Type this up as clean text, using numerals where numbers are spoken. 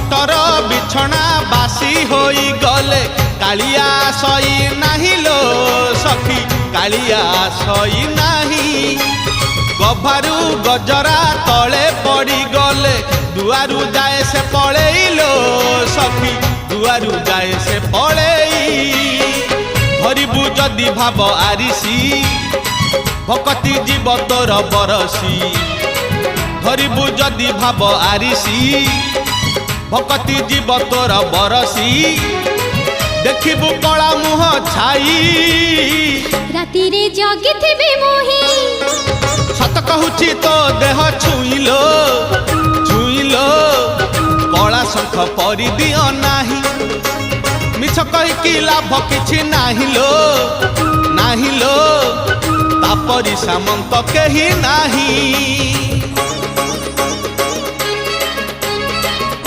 खटर बिछना बासी होई गले कालिया सई नाही लो सखी कालिया सई नाही। गभारू गजरा तले पड़ी गले दुआरू जाए से पड़ेलो सखी दुआरू जाए से पड़े। धरिबु जदि भाव आरिसी भकति जीव तोर बरसी। धरिबु जदि भाव आरिसी भकति जीव तोर बरसी। देखिबु कला मुह छाई राति रे जगी थिबे मोही। सत कहूची तो देह छुईलो छुईलो कला शंख परि दियो नाही। मिछ कहिकी लाभ किछि नाही लो नाही लो तापरि सामंत केही नाही।